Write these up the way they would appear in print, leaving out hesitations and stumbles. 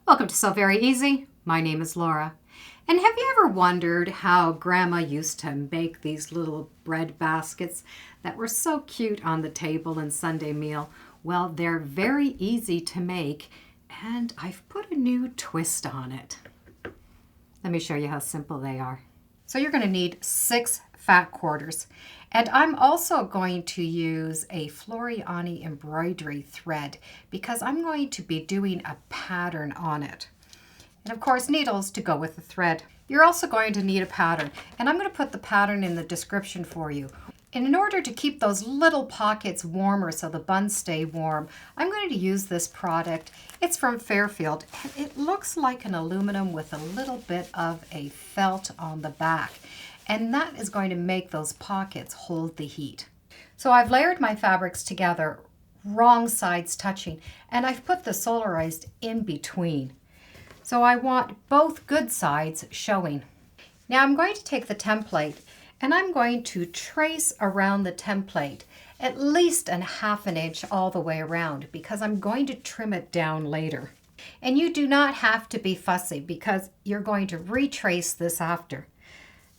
Welcome to Sew Very Easy. My name is Laura. And have you ever wondered how Grandma used to make these little bread baskets that were so cute on the table in Sunday meal? Well, they're very easy to make, and I've put a new twist on it. Let me show you how simple they are. So you're going to need 6 fat quarters. And I'm also going to use a Floriani embroidery thread because I'm going to be doing a pattern on it. And of course, needles to go with the thread. You're also going to need a pattern, and I'm going to put the pattern in the description for you. And in order to keep those little pockets warmer so the buns stay warm, I'm going to use this product. It's from Fairfield, and it looks like an aluminum with a little bit of a felt on the back. And that is going to make those pockets hold the heat. So I've layered my fabrics together, wrong sides touching, and I've put the solarized in between. So I want both good sides showing. Now I'm going to take the template and I'm going to trace around the template at least a ½ inch all the way around because I'm going to trim it down later. And you do not have to be fussy because you're going to retrace this after.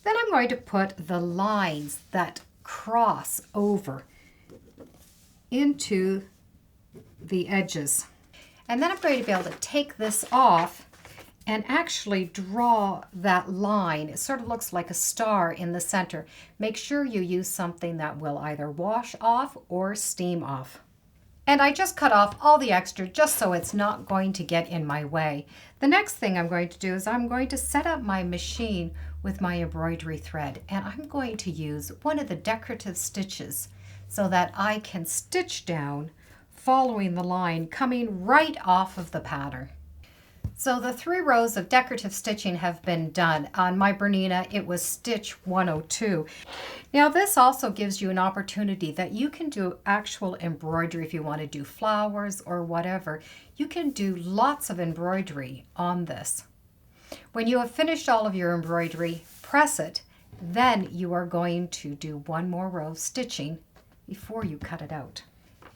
Then I'm going to put the lines that cross over into the edges. And then I'm going to be able to take this off and actually draw that line. It sort of looks like a star in the center. Make sure you use something that will either wash off or steam off. And I just cut off all the extra just so it's not going to get in my way. The next thing I'm going to do is I'm going to set up my machine with my embroidery thread, and I'm going to use one of the decorative stitches so that I can stitch down following the line coming right off of the pattern. So the 3 rows of decorative stitching have been done. On my Bernina, it was stitch 102. Now this also gives you an opportunity that you can do actual embroidery if you want to do flowers or whatever. You can do lots of embroidery on this. When you have finished all of your embroidery, press it. Then you are going to do 1 more row of stitching before you cut it out.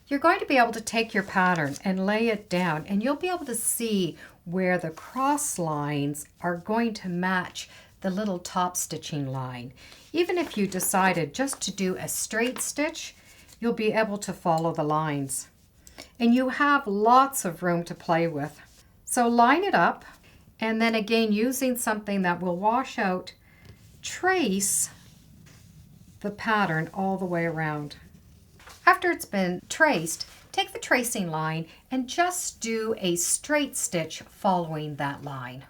You're going to be able to take your pattern and lay it down, and you'll be able to see where the cross lines are going to match the little top stitching line. Even if you decided just to do a straight stitch, you'll be able to follow the lines. And you have lots of room to play with. So line it up, and then again, using something that will wash out, trace the pattern all the way around. After it's been traced, take the tracing line and just do a straight stitch following that line.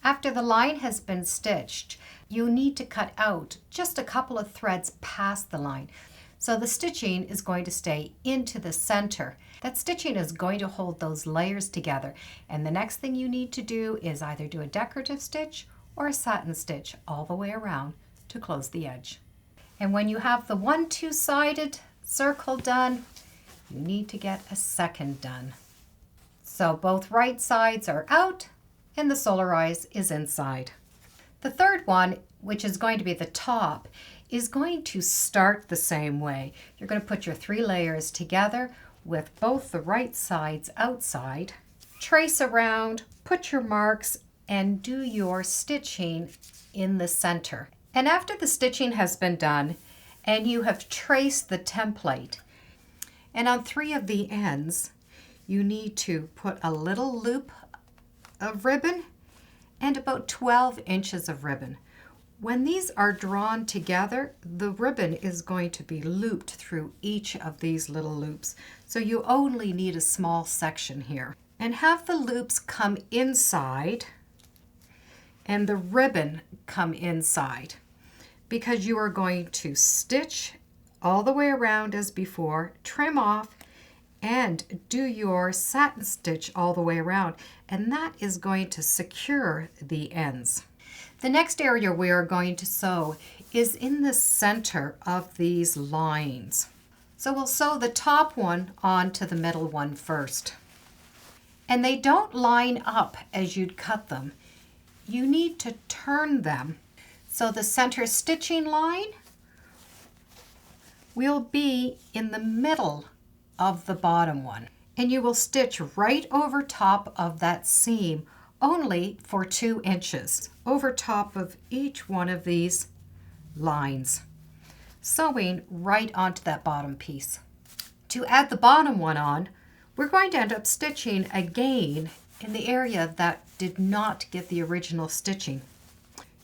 After the line has been stitched, you need to cut out just a couple of threads past the line. So the stitching is going to stay into the center. That stitching is going to hold those layers together. And the next thing you need to do is either do a decorative stitch or a satin stitch all the way around to close the edge. And when you have the 1 2-sided circle done, you need to get a second done. So both right sides are out and the solarize is inside. The third one, which is going to be the top, is going to start the same way. You're going to put your 3 layers together with both the right sides outside, trace around, put your marks, and do your stitching in the center. And after the stitching has been done and you have traced the template, and on 3 of the ends, you need to put a little loop of ribbon and about 12 inches of ribbon. When these are drawn together, the ribbon is going to be looped through each of these little loops. So you only need a small section here. And have the loops come inside and the ribbon come inside, because you are going to stitch all the way around as before, trim off, and do your satin stitch all the way around. And that is going to secure the ends. The next area we are going to sew is in the center of these lines. So we'll sew the top one onto the middle one first. And they don't line up as you'd cut them. You need to turn them. So the center stitching line will be in the middle of the bottom one. and you will stitch right over top of that seam only for 2 inches over top of each one of these lines, sewing right onto that bottom piece. To add the bottom one on, we're going to end up stitching again in the area that did not get the original stitching.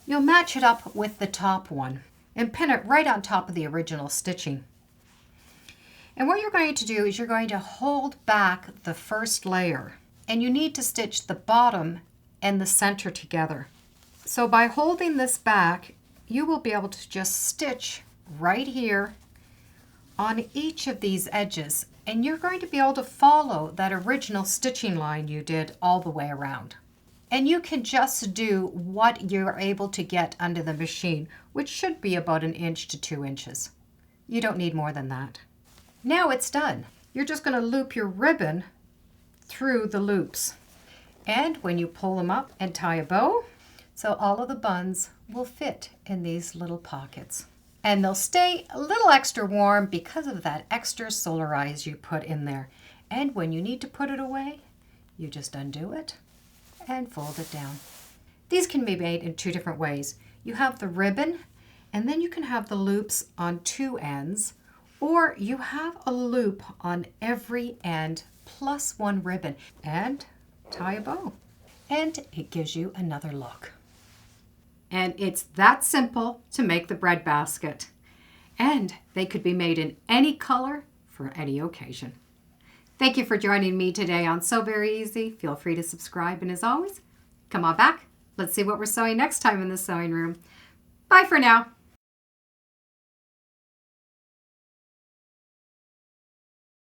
You'll match it up with the top one and pin it right on top of the original stitching. And what you're going to do is you're going to hold back the first layer, and you need to stitch the bottom and the center together. So by holding this back, you will be able to just stitch right here on each of these edges, and you're going to be able to follow that original stitching line you did all the way around. And you can just do what you're able to get under the machine, which should be about 1 inch to 2 inches. You don't need more than that. Now it's done. You're just going to loop your ribbon through the loops. And when you pull them up and tie a bow, so all of the buns will fit in these little pockets. And they'll stay a little extra warm because of that extra solarize you put in there. And when you need to put it away, you just undo it and fold it down. These can be made in 2 different ways. You have the ribbon, and then you can have the loops on 2 ends, or you have a loop on every end plus 1 ribbon and tie a bow. And it gives you another look. And it's that simple to make the bread basket. And they could be made in any color for any occasion. Thank you for joining me today on Sew Very Easy. Feel free to subscribe, and as always, come on back. Let's see what we're sewing next time in the sewing room. Bye for now.